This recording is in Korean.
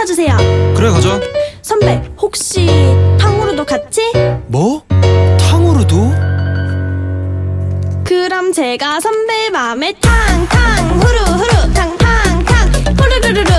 가주세요. 그래, 가자. 선배, 혹시 탕후루도 같이? 뭐? 탕후루도? 그럼 제가 선배 맘에 탕탕 후루후루 탕탕탕 후루루루루